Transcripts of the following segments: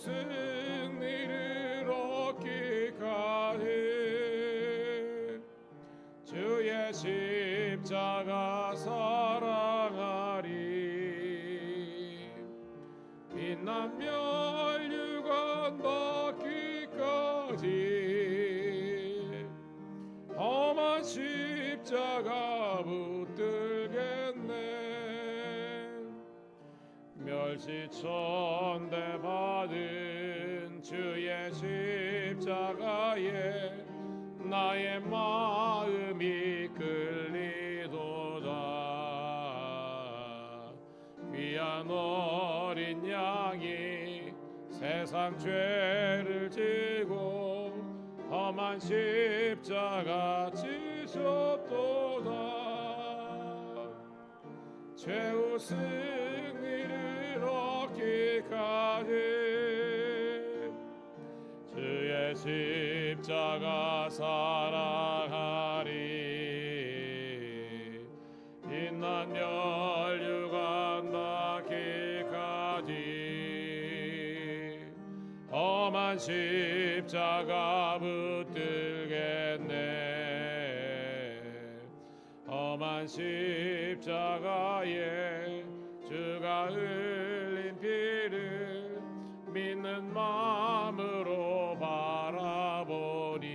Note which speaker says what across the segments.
Speaker 1: 승리를 얻기까지 주의 십자가 사랑하리. 빛난 멸류관 받기까지 험한 십자가 붙들겠네. 멸시천대 받은 주의 십자가에 나의 마음이 끌리도다. 귀한 어린 양이 세상 죄를 지고 험한 십자가 지셨도다. 최후 승리를 얻기까지 주의 십자가 사랑하리. 빛난 멸류관 닿기까지 험한 십자가 붙들겠네. 험한 십자가에 주가 흘린 피를 믿는 마음으로 바라보니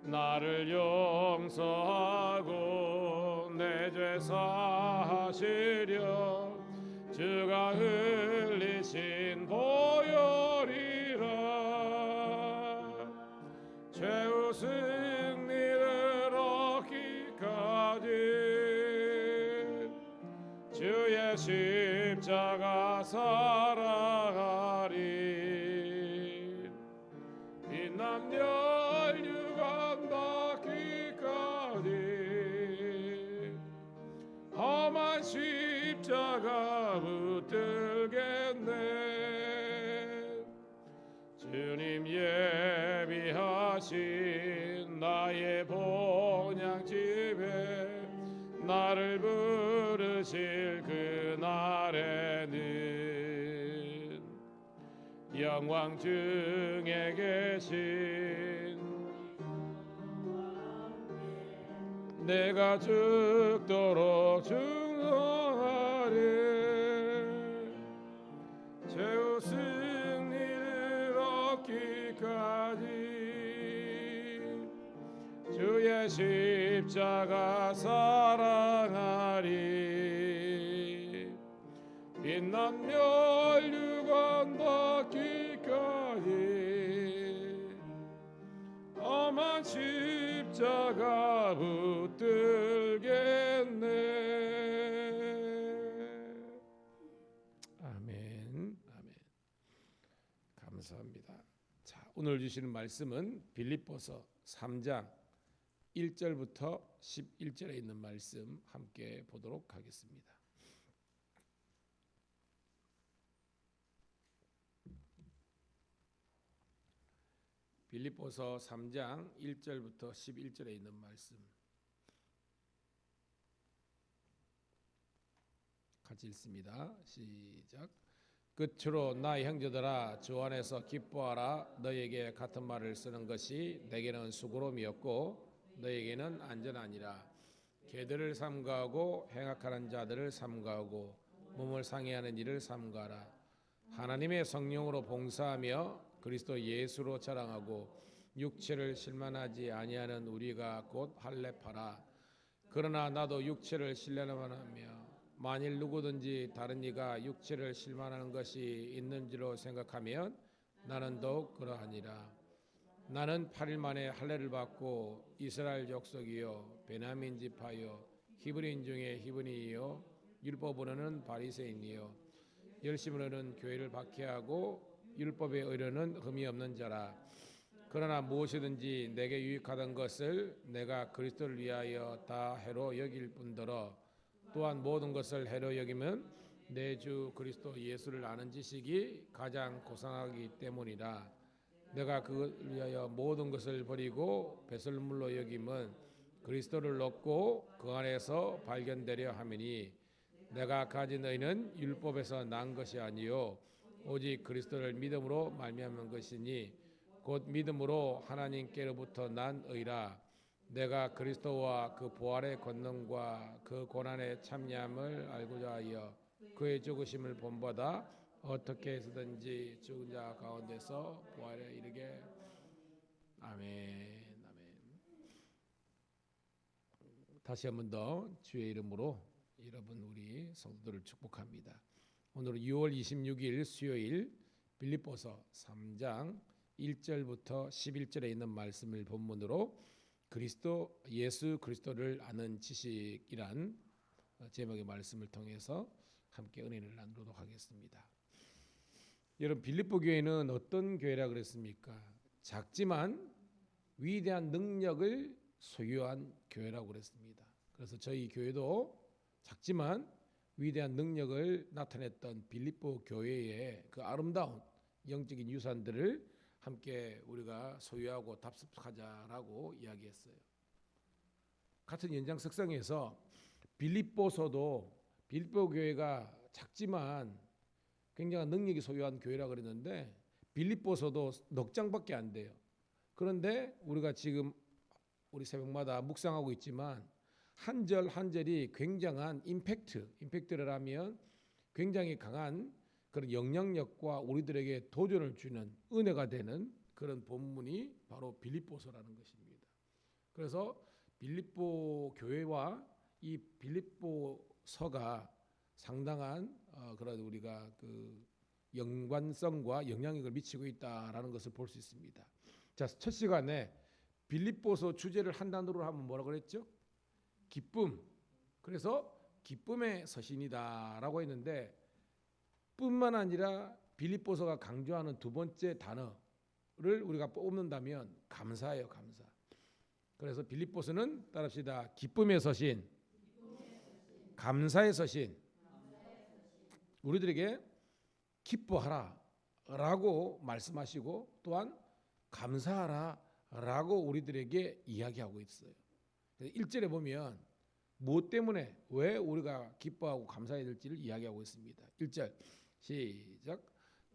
Speaker 1: 나를 용서하고 내 죄 사하시려 주가 흘리신 보혈이라. 최후 승리를 얻기까지 주의 십자가 사랑하리. 빛난 멸류관 닿기까지 험한 십자가 붙들겠네. 주님 예비하신 나의 본향집에 나를 부르실 그날에는 영광 중에 계신 내가 죽도록 충성하리. 최후 승리를 얻기까지 주의 십자가 사랑하리. 빛난 멸류관 닿기까지 험한 십자가 붙들겠네. 아멘. 아멘. 감사합니다. 자, 오늘 주시는 말씀은 빌립보서 3장 1절부터 11절에 있는 말씀 함께 보도록 하겠습니다. 빌립보서 3장 1절부터 11절에 있는 말씀 같이 읽습니다. 시작. 끝으로 나 형제들아 주 안에서 기뻐하라. 너희에게 같은 말을 쓰는 것이 내게는 수고로움이었고 너희에게는 안전하니라. 개들을 삼가하고 행악하는 자들을 삼가하고 몸을 상해하는 일을 삼가하라. 하나님의 성령으로 봉사하며 그리스도 예수로 자랑하고 육체를 실만하지 아니하는 우리가 곧 할례파라. 그러나 나도 육체를 실려나하며 만일 누구든지 다른 이가 육체를 실만하는 것이 있는지로 생각하면 나는 더욱 그러하니라. 나는 8일 만에 할례를 받고 이스라엘 족속이요 베냐민 지파요 히브리인 중에 히브리이요 율법으로는 바리새인이요 열심으로는 교회를 박해하고 율법의 의로는 흠이 없는 자라. 그러나 무엇이든지 내게 유익하던 것을 내가 그리스도를 위하여 다 해로 여길 뿐더러 또한 모든 것을 해로 여기면 내 주 그리스도 예수를 아는 지식이 가장 고상하기 때문이라. 내가 그를 위하여 모든 것을 버리고 배설물로 여김은 그리스도를 얻고 그 안에서 발견되려 함이니 내가 가진 의는 율법에서 난 것이 아니요 오직 그리스도를 믿음으로 말미암은 것이니 곧 믿음으로 하나님께로부터 난 의라. 내가 그리스도와 그 부활의 권능과 그 고난의 참여함을 알고자 하여 그의 죽으심을 본보다 어떻게 해서든지 죽은 자 가운데서 부활에 이르게. 아멘. 아멘. 다시 한 번 더 주의 이름으로 여러분 우리 성도들을 축복합니다. 오늘은 6월 26일 수요일 빌립보서 3장 1절부터 11절에 있는 말씀을 본문으로 예수 그리스도를 아는 지식이란 제목의 말씀을 통해서 함께 은혜를 나누도록 하겠습니다. 여러분, 빌립보 교회는 어떤 교회라 그랬습니까? 작지만 위대한 능력을 소유한 교회라고 그랬습니다. 그래서 저희 교회도 작지만 위대한 능력을 나타냈던 빌립보 교회의 그 아름다운 영적인 유산들을 함께 우리가 소유하고 답습하자라고 이야기했어요. 같은 연장석상에서 빌립보 교회가 작지만 굉장한 능력이 소유한 교회라 그랬는데 빌립보서도 넉 장밖에 안 돼요. 그런데 우리가 지금 우리 새벽마다 묵상하고 있지만 한 절 한 절이 굉장한 임팩트를 굉장히 강한 그런 영향력과 우리들에게 도전을 주는 은혜가 되는 그런 본문이 바로 빌립보서라는 것입니다. 그래서 빌립보 교회와 이 빌립보서가 상당한 그런 우리가 그 연관성과 영향력을 미치고 있다라는 것을 볼 수 있습니다. 자, 첫 시간에 빌립보서 주제를 한 단어로 하면 뭐라고 그랬죠? 기쁨. 그래서 기쁨의 서신이다라고 했는데 뿐만 아니라 빌립보서가 강조하는 두 번째 단어를 우리가 뽑는다면 감사예요, 감사. 그래서 빌립보서는 따라합시다. 기쁨의 서신, 감사의 서신. 우리들에게 기뻐하라라고 말씀하시고 또한 감사하라라고 우리들에게 이야기하고 있어요. 1절에 보면 무엇 때문에 왜 우리가 기뻐하고 감사해야 될지를 이야기하고 있습니다. 1절 시작.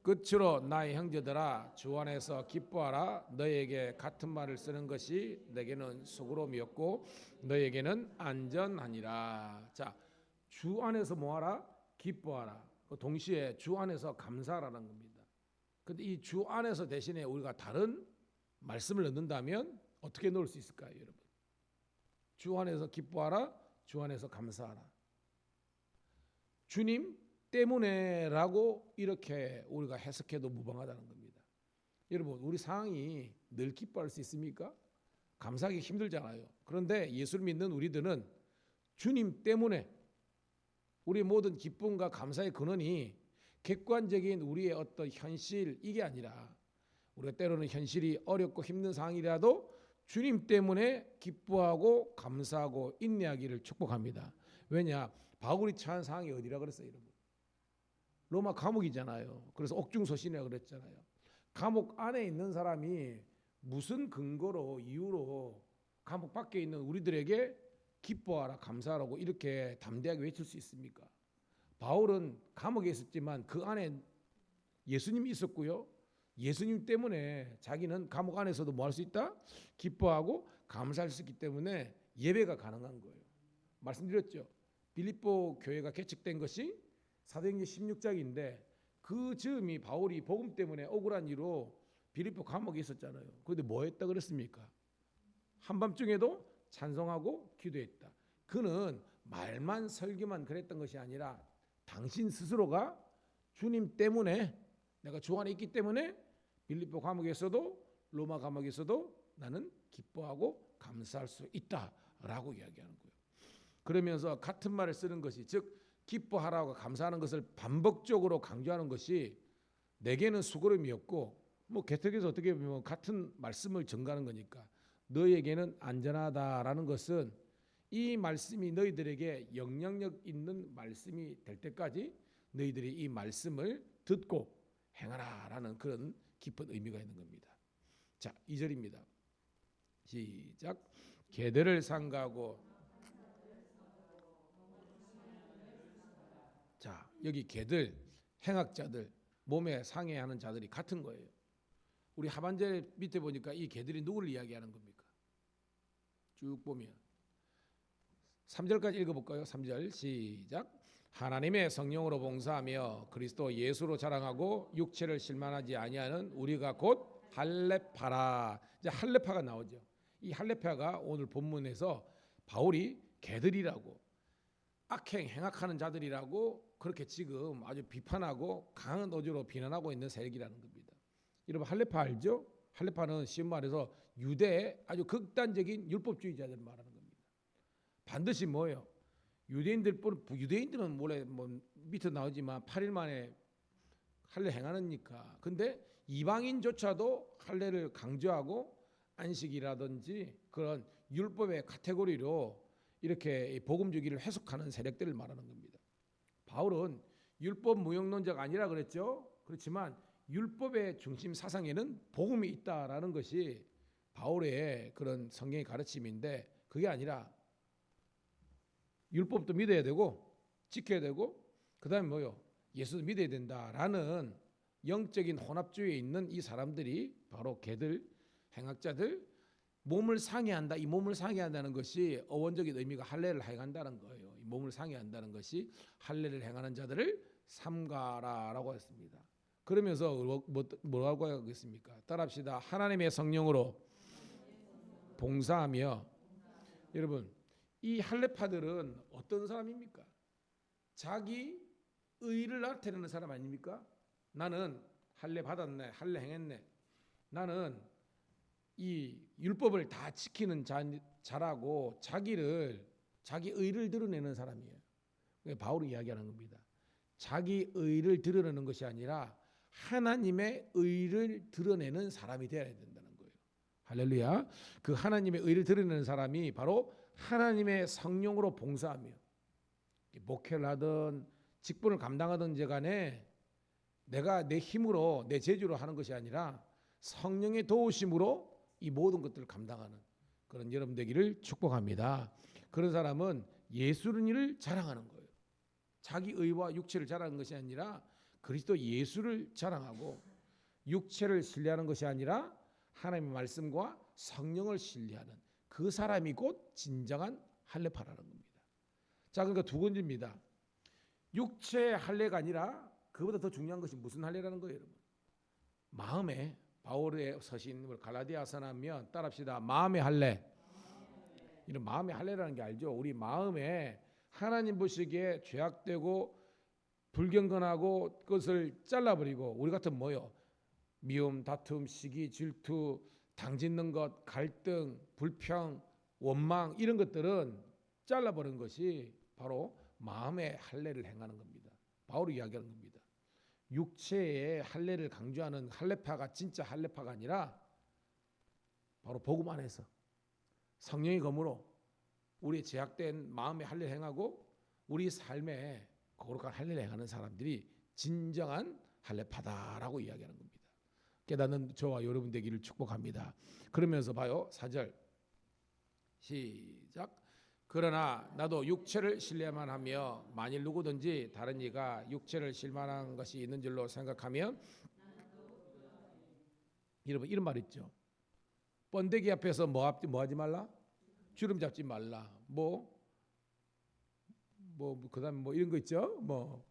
Speaker 1: 끝으로 나의 형제들아 주 안에서 기뻐하라. 너에게 같은 말을 쓰는 것이 내게는 수고로움이었고 너에게는 안전하니라. 자, 주 안에서 뭐하라? 기뻐하라. 동시에 주 안에서 감사하라는 겁니다. 근데 이 주 안에서 대신에 우리가 다른 말씀을 넣는다면 어떻게 넣을 수 있을까요, 여러분? 주 안에서 기뻐하라, 주 안에서 감사하라. 주님 때문에라고 이렇게 우리가 해석해도 무방하다는 겁니다. 여러분, 우리 상황이 늘 기뻐할 수 있습니까? 감사하기 힘들잖아요. 그런데 예수를 믿는 우리들은 주님 때문에 우리의 모든 기쁨과 감사의 근원이 객관적인 우리의 어떤 현실 이게 아니라 우리가 때로는 현실이 어렵고 힘든 상황이라도 주님 때문에 기뻐하고 감사하고 인내하기를 축복합니다. 왜냐? 바울이 처한 상황이 어디라 그랬어요, 여러분? 로마 감옥이잖아요. 그래서 옥중서신이라고 그랬잖아요. 감옥 안에 있는 사람이 무슨 근거로 이유로 감옥 밖에 있는 우리들에게 기뻐하라 감사하라고 이렇게 담대하게 외칠 수 있습니까? 바울은 감옥에 있었지만 그 안에 예수님이 있었고요. 예수님 때문에 자기는 감옥 안에서도 뭐 할 수 있다? 기뻐하고 감사할 수 있기 때문에 예배가 가능한 거예요. 말씀드렸죠. 빌립보 교회가 개척된 것이 사도행전 16장인데 그 즈음이 바울이 복음 때문에 억울한 이유로 빌립보 감옥에 있었잖아요. 그런데 뭐 했다 그랬습니까? 한밤중에도 찬송하고 기도했다. 그는 말만 설교만 그랬던 것이 아니라 당신 스스로가 주님 때문에 내가 주 안에 있기 때문에 빌립보 감옥에서도 로마 감옥에서도 나는 기뻐하고 감사할 수 있다라고 이야기하는 거예요. 그러면서 같은 말을 쓰는 것이 즉 기뻐하라고 감사하는 것을 반복적으로 강조하는 것이 내게는 수고름이었고 뭐 개특에서 어떻게 보면 같은 말씀을 전가하는 거니까 너에게는 안전하다라는 것은 이 말씀이 너희들에게 영향력 있는 말씀이 될 때까지 너희들이 이 말씀을 듣고 행하라라는 그런 깊은 의미가 있는 겁니다. 자, 2절입니다. 시작. 계대를 상가하고 자, 여기 개들, 행악자들 몸에 상해하는 자들이 같은 거예요. 우리 하반절 밑에 보니까 이 개들이 누구를 이야기하는 겁니까? 쭉 보면 3절까지 읽어볼까요? 3절 시작. 하나님의 성령으로 봉사하며 그리스도 예수로 자랑하고 육체를 실만하지 아니하는 우리가 곧 할례파라. 이제 할례파가 나오죠. 이 할례파가 오늘 본문에서 바울이 개들이라고 악행 행악하는 자들이라고 그렇게 지금 아주 비판하고 강한 어조로 비난하고 있는 세력이라는 겁니다. 여러분 할례파 알죠? 할례파는 쉬운 말해서 유대의 아주 극단적인 율법주의자들 말하는 겁니다. 반드시 뭐예요? 유대인들은 원래 뭐 밑에 나오지만 8일 만에 할례 행하니까. 근데 이방인조차도 할례를 강조하고 안식이라든지 그런 율법의 카테고리로 이렇게 복음 주기를 해석하는 세력들을 말하는 겁니다. 바울은 율법 무용론자가 아니라 그랬죠. 그렇지만 율법의 중심 사상에는 복음이 있다라는 것이 바울의 그런 성경의 가르침인데 그게 아니라 율법도 믿어야 되고 지켜야 되고 그다음에 뭐요? 예수도 믿어야 된다라는 영적인 혼합주의에 있는 이 사람들이 바로 개들, 행악자들, 몸을 상해한다. 이 몸을 상해한다는 것이 어원적인 의미가 할례를 행한다는 거예요. 이 몸을 상해한다는 것이 할례를 행하는 자들을 삼가라라고 했습니다. 그러면서 뭐라고 하겠습니까? 따라합시다. 하나님의 성령으로 봉사하며. 여러분 이 할례파들은 어떤 사람입니까? 자기 의를 나타내는 사람 아닙니까? 나는 할례 받았네, 할례 행했네. 나는 이 율법을 다 지키는 자라고 자기 의를 드러내는 사람이에요. 바울이 이야기하는 겁니다. 자기 의를 드러내는 것이 아니라 하나님의 의를 드러내는 사람이 되어야 된다는 거예요. 할렐루야. 그 하나님의 의를 드러내는 사람이 바로 하나님의 성령으로 봉사하며 목회를 하든 직분을 감당하든 간에 내가 내 힘으로 내 재주로 하는 것이 아니라 성령의 도우심으로 이 모든 것들을 감당하는 그런 여러분 되기를 축복합니다. 그런 사람은 예수를 자랑하는 거예요. 자기 의와 육체를 자랑하는 것이 아니라 그리스도 예수를 자랑하고 육체를 신뢰하는 것이 아니라 하나님의 말씀과 성령을 신뢰하는 그 사람이 곧 진정한 할례파라는 겁니다. 자, 그러니까 두 번째입니다. 육체 할례가 아니라 그보다 더 중요한 것이 무슨 할례라는 거예요, 여러분? 마음에 바울의 서신 갈라디아서 하면 따라합시다. 마음의 할례. 이런 마음의 할례라는 게 알죠? 우리 마음에 하나님 보시기에 죄악되고 불경건하고 그것을 잘라버리고 우리 같은 뭐요? 미움, 다툼, 시기, 질투, 당짓는 것, 갈등, 불평, 원망 이런 것들은 잘라버린 것이 바로 마음의 할례를 행하는 겁니다. 바울이 이야기하는 겁니다. 육체의 할례를 강조하는 할례파가 진짜 할례파가 아니라 바로 복음 안에서 성령의 검으로 우리 제약된 마음의 할례를 행하고 우리 삶에 거룩한 할례를 행하는 사람들이 진정한 할례파다라고 이야기하는 겁니다. 깨닫는 저와 여러분 되기를 축복합니다. 그러면서 봐요. 4절 시작. 그러나 나도 육체를 신뢰만 하며 만일 누구든지 다른 이가 육체를 실만한 것이 있는 줄로 생각하면 여러분 이런 말 있죠. 번데기 앞에서 뭐 하지 말라? 주름 잡지 말라. 그다음에 뭐 이런 거 있죠. 뭐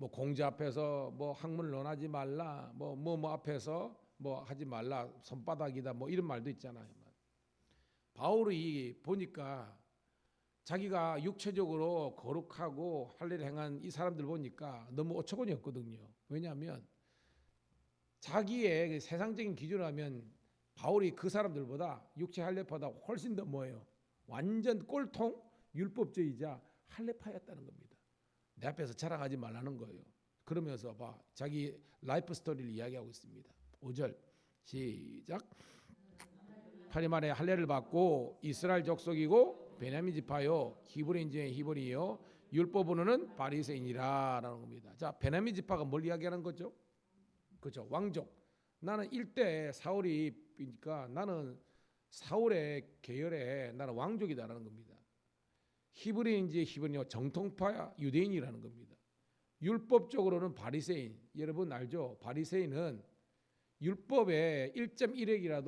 Speaker 1: 공주 앞에서 뭐 학문을 논하지 말라. 뭐 앞에서 뭐 하지 말라. 손바닥이다. 뭐 이런 말도 있잖아요. 바울이 보니까 자기가 육체적으로 거룩하고 할례를 행한 이 사람들 보니까 너무 어처구니 없거든요. 왜냐하면 자기의 세상적인 기준으로 하면 바울이 그 사람들보다 육체 할례파보다 훨씬 더 뭐예요? 완전 꼴통 율법주의자 할례파였다는 겁니다. 내 앞에서 자랑하지 말라는 거예요. 그러면서 자기 라이프 스토리를 이야기하고 있습니다. 5절 시작. 팔일 만에 할례를 받고 이스라엘 족속이고 베냐민 지파요 히브리인 중에 히브리요 율법으로는 바리새인이라라는 겁니다. 자, 베냐민 지파가 뭘 이야기하는 거죠? 그렇죠. 왕족. 나는 일대 사울이니까 나는 사울의 계열에 나는 왕족이다라는 겁니다. 히브리인지 히브리요 정통파 유대인이라는 겁니다. 율법적으로는 바리새인, 여러분 알죠? 바리새인은 율법의 1.1핵이라도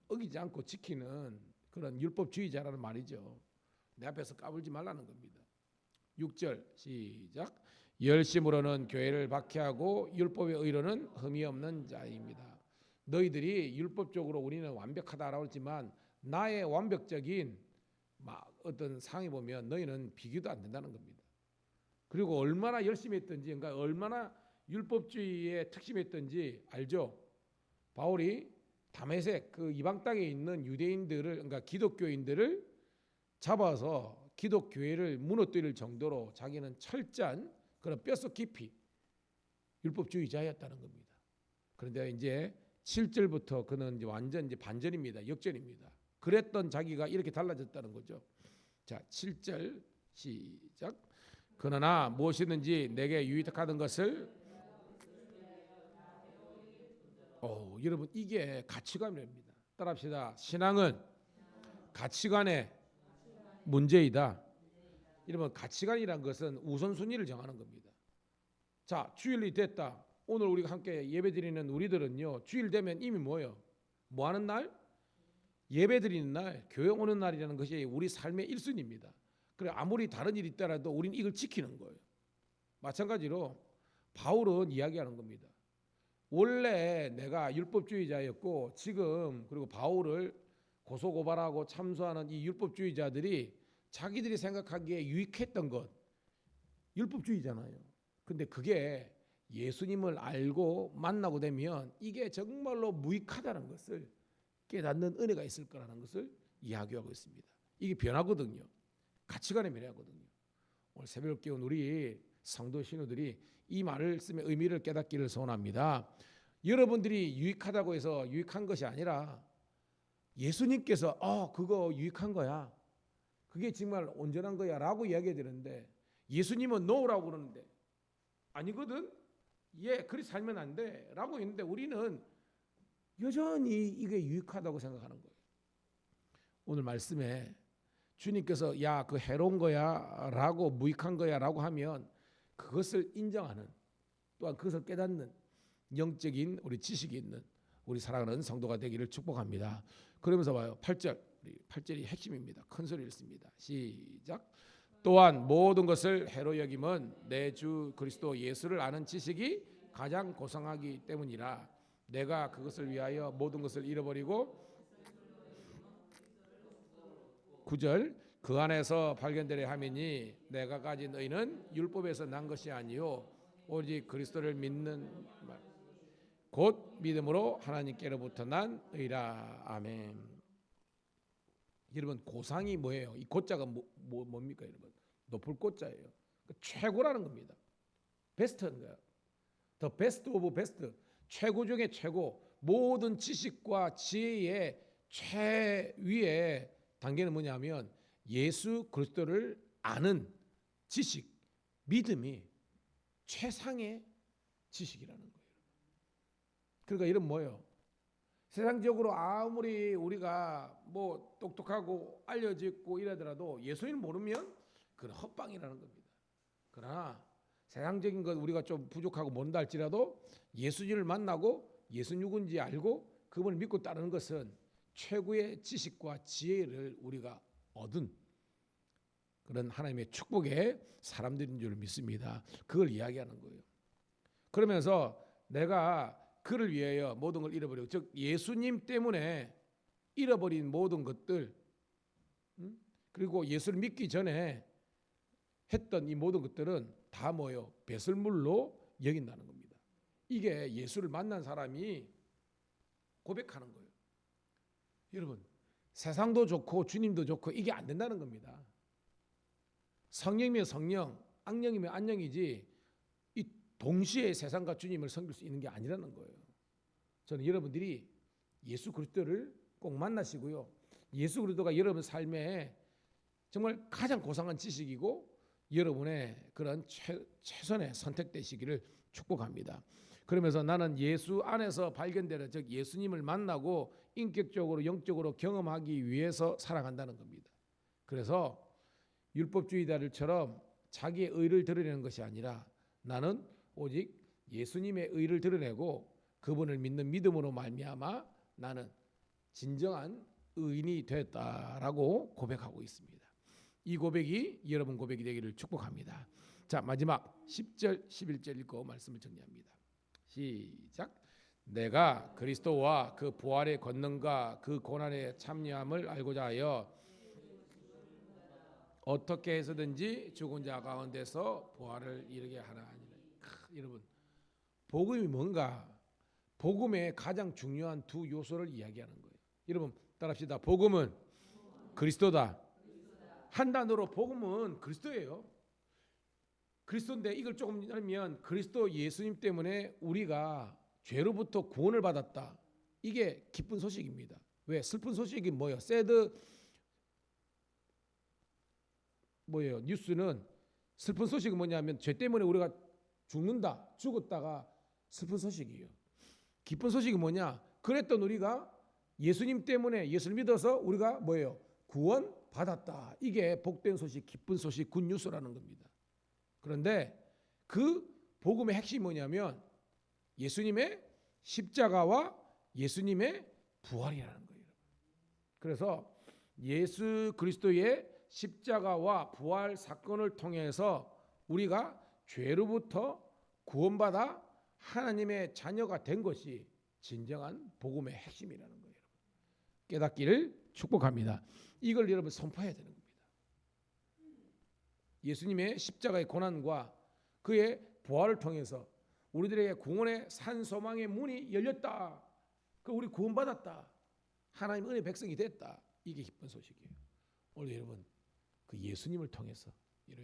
Speaker 1: 어기지 않고 지키는 그런 율법주의자라는 말이죠. 내 앞에서 까불지 말라는 겁니다. 6절 시작. 열심으로는 교회를 박해하고 율법의 의로는 흠이 없는 자입니다. 너희들이 율법적으로 우리는 완벽하다라고 했지만 나의 완벽적인 어떤 상황이 보면 너희는 비교도 안 된다는 겁니다. 그리고 얼마나 열심히 했든지, 그러니까 얼마나 율법주의에 특심했든지 알죠? 바울이 다메섹 그 이방 땅에 있는 유대인들을, 그러니까 기독교인들을 잡아서 기독교회를 무너뜨릴 정도로 자기는 철저한 그런 뼛속 깊이 율법주의자였다는 겁니다. 그런데 이제 7절부터 그는 이제 완전 이제 반전입니다. 역전입니다. 그랬던 자기가 이렇게 달라졌다는 거죠. 자, 7절 시작. 그러나 무엇이든지 내게 유익하던 것을 여러분 이게 가치관입니다. 따라합시다. 신앙은 가치관의 문제이다. 이러면 가치관이란 것은 우선순위를 정하는 겁니다. 자, 주일이 됐다. 오늘 우리가 함께 예배드리는 우리들은요, 주일 되면 이미 뭐예요? 뭐 하는 날? 예배드리는 날, 교회 오는 날이라는 것이 우리 삶의 1순위입니다. 그래 아무리 다른 일이 있더라도 우리는 이걸 지키는 거예요. 마찬가지로 바울은 이야기하는 겁니다. 원래 내가 율법주의자였고 지금 그리고 바울을 고소고발하고 참소하는 이 율법주의자들이 자기들이 생각하기에 유익했던 것 율법주의잖아요. 근데 그게 예수님을 알고 만나고 되면 이게 정말로 무익하다는 것을 깨닫는 은혜가 있을 거라는 것을 이야기하고 있습니다. 이게 변하거든요. 가치관의 변화거든요. 오늘 새벽 깨운 우리 성도 신우들이 이 말씀의 의미를 깨닫기를 소원합니다. 여러분들이 유익하다고 해서 유익한 것이 아니라 예수님께서 그거 유익한 거야, 그게 정말 온전한 거야 라고 이야기해야 되는데 예수님은 노라고 그러는데 아니거든, 그리 살면 안 돼 라고 했는데 우리는 여전히 이게 유익하다고 생각하는 거예요. 오늘 말씀에 주님께서 야 그 해로운 거야 라고 무익한 거야 라고 하면 그것을 인정하는, 또한 그것을 깨닫는 영적인 우리 지식이 있는 우리 사랑하는 성도가 되기를 축복합니다. 그러면서 봐요. 8절, 8절이 핵심입니다. 큰 소리 읽습니다. 시작. 또한 모든 것을 해로 여김은 내 주 그리스도 예수를 아는 지식이 가장 고상하기 때문이라. 내가 그것을 위하여 모든 것을 잃어버리고 9절 그 안에서 발견되려 함이니 내가 가진 의는 율법에서 난 것이 아니요 오직 그리스도를 믿는 말 곧 믿음으로 하나님께로부터 난 의라. 아멘. 여러분 고상이 뭐예요? 이 고자가 뭡니까 여러분? 높을 고자예요. 최고라는 겁니다. 베스트인 거예요. The best of best, 최고 중에 최고, 모든 지식과 지혜의 최위의 단계는 뭐냐면 예수 그리스도를 아는 지식, 믿음이 최상의 지식이라는 거예요. 그러니까 이런 뭐예요? 세상적으로 아무리 우리가 뭐 똑똑하고 알려졌고 이러더라도 예수님을 모르면 그건 헛방이라는 겁니다. 그러나 세상적인 것 우리가 좀 부족하고 모른다 할지라도 예수님을 만나고 예수 누군지 알고 그분을 믿고 따르는 것은 최고의 지식과 지혜를 우리가 얻은 그런 하나님의 축복의 사람들인 줄 믿습니다. 그걸 이야기하는 거예요. 그러면서 내가 그를 위하여 모든 걸 잃어버리고, 즉 예수님 때문에 잃어버린 모든 것들, 그리고 예수를 믿기 전에 했던 이 모든 것들은 다 뭐예요? 배설물로 여긴다는 겁니다. 이게 예수를 만난 사람이 고백하는 거예요. 여러분 세상도 좋고 주님도 좋고 이게 안 된다는 겁니다. 성령이면 성령, 악령이면 악령이지 이 동시에 세상과 주님을 섬길 수 있는 게 아니라는 거예요. 저는 여러분들이 예수 그리스도를 꼭 만나시고요, 예수 그리스도가 여러분 삶에 정말 가장 고상한 지식이고 여러분의 그런 최선의 선택되시기를 축복합니다. 그러면서 나는 예수 안에서 발견되는, 즉 예수님을 만나고 인격적으로 영적으로 경험하기 위해서 살아간다는 겁니다. 그래서 율법주의자들처럼 자기의 의를 드러내는 것이 아니라 나는 오직 예수님의 의를 드러내고 그분을 믿는 믿음으로 말미암아 나는 진정한 의인이 되었다라고 고백하고 있습니다. 이 고백이 여러분 고백이 되기를 축복합니다. 자, 마지막 10절 11절 읽고 말씀을 정리합니다. 시작. 내가 그리스도와 그 부활의 권능과 그 고난의 참여함을 알고자 하여 어떻게 해서든지 죽은 자 가운데서 부활을 이루게 하라. 여러분, 복음이 뭔가? 복음의 가장 중요한 두 요소를 이야기하는 거예요. 여러분 따라합시다. 복음은 그리스도다. 한 단어로 복음은 그리스도예요. 그리스도인데 이걸 조금 하면 그리스도 예수님 때문에 우리가 죄로부터 구원을 받았다. 이게 기쁜 소식입니다. 왜? 슬픈 소식이 뭐예요? 뉴스는 슬픈 소식이 뭐냐면 죄 때문에 우리가 죽었다가 슬픈 소식이에요. 기쁜 소식이 뭐냐? 그랬던 우리가 예수님 때문에 예수를 믿어서 우리가 구원 받았다. 이게 복된 소식, 기쁜 소식, 굿뉴스라는 겁니다. 그런데 그 복음의 핵심이 뭐냐면 예수님의 십자가와 예수님의 부활이라는 거예요. 그래서 예수 그리스도의 십자가와 부활 사건을 통해서 우리가 죄로부터 구원받아 하나님의 자녀가 된 것이 진정한 복음의 핵심이라는 거예요. 깨닫기를 축복합니다. 이걸 여러분 선포해야 되는 겁니다. 예수님의 십자가의 고난과 그의 부활을 통해서 우리들에게 구원의 산 소망의 문이 열렸다. 우리 구원받았다. 하나님 은혜 백성이 됐다. 이게 기쁜 소식이에요. 오늘 여러분 그 예수님을 통해서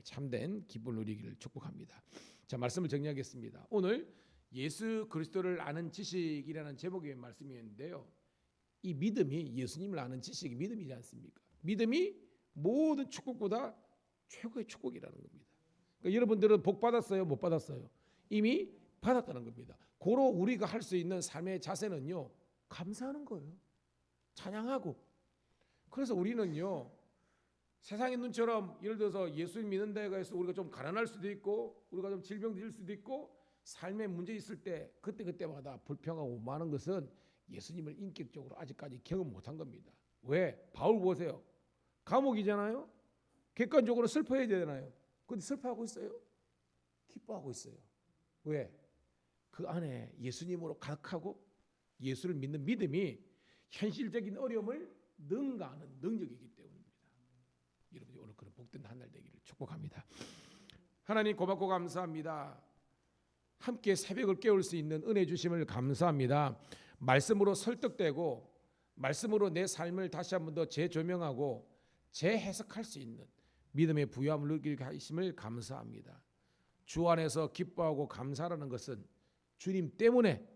Speaker 1: 참된 기쁨을 누리기를 축복합니다. 자, 말씀을 정리하겠습니다. 오늘 예수 그리스도를 아는 지식이라는 제목의 말씀이었는데요. 이 믿음이 예수님을 아는 지식이 믿음이지 않습니까? 믿음이 모든 축복보다 최고의 축복이라는 겁니다. 그러니까 여러분들은 복 받았어요? 못 받았어요? 이미 받았다는 겁니다. 고로 우리가 할 수 있는 삶의 자세는요, 감사하는 거예요. 찬양하고. 그래서 우리는요, 세상의 눈처럼 예를 들어서 예수님 믿는 데가 있어 우리가 좀 가난할 수도 있고 우리가 좀 질병들 수도 있고 삶에 문제 있을 때 그때마다 불평하고 많은 것은 예수님을 인격적으로 아직까지 경험 못한 겁니다. 왜? 바울 보세요. 감옥이잖아요. 객관적으로 슬퍼해야 되잖아요. 근데 슬퍼하고 있어요? 기뻐하고 있어요. 왜? 그 안에 예수님으로 가득하고 예수를 믿는 믿음이 현실적인 어려움을 능가하는 능력이기 때문입니다. 여러분이 오늘 그런 복된 한 날 되기를 축복합니다. 하나님 고맙고 감사합니다. 함께 새벽을 깨울 수 있는 은혜 주심을 감사합니다. 말씀으로 설득되고 말씀으로 내 삶을 다시 한 번 더 재조명하고 재해석할 수 있는 믿음의 부유함을 누리게 하심을 감사합니다. 주 안에서 기뻐하고 감사하는 것은 주님 때문에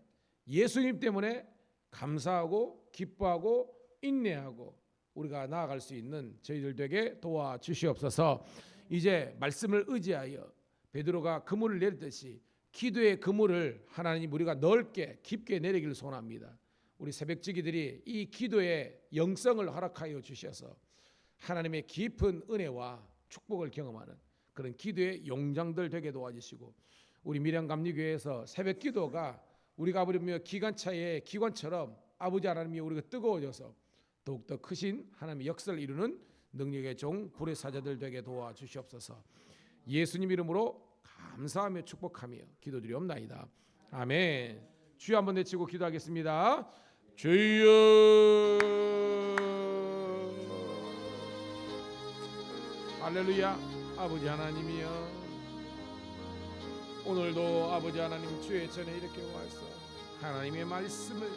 Speaker 1: 예수님 때문에 감사하고 기뻐하고 인내하고 우리가 나아갈 수 있는 저희들 되게 도와주시옵소서. 이제 말씀을 의지하여 베드로가 그물을 내리듯이 기도의 그물을 하나님 우리가 넓게 깊게 내리기를 소원합니다. 우리 새벽지기들이 이 기도의 영성을 허락하여 주셔서 하나님의 깊은 은혜와 축복을 경험하는 그런 기도의 용장들 되게 도와주시고 우리 밀양감리교회에서 새벽 기도가 우리가 버리며 기관차의 기관처럼 아버지 하나님이 우리가 뜨거워져서 더욱더 크신 하나님의 역사를 이루는 능력의 종 불의 사자들 되게 도와주시옵소서. 예수님 이름으로 감사하며 축복하며 기도드리옵나이다. 아멘. 주여 한번 내치고 기도하겠습니다. 주여. 할렐루야. 아버지 하나님이여, 오늘도 아버지 하나님 주의 전에 이렇게 와서 하나님의 말씀을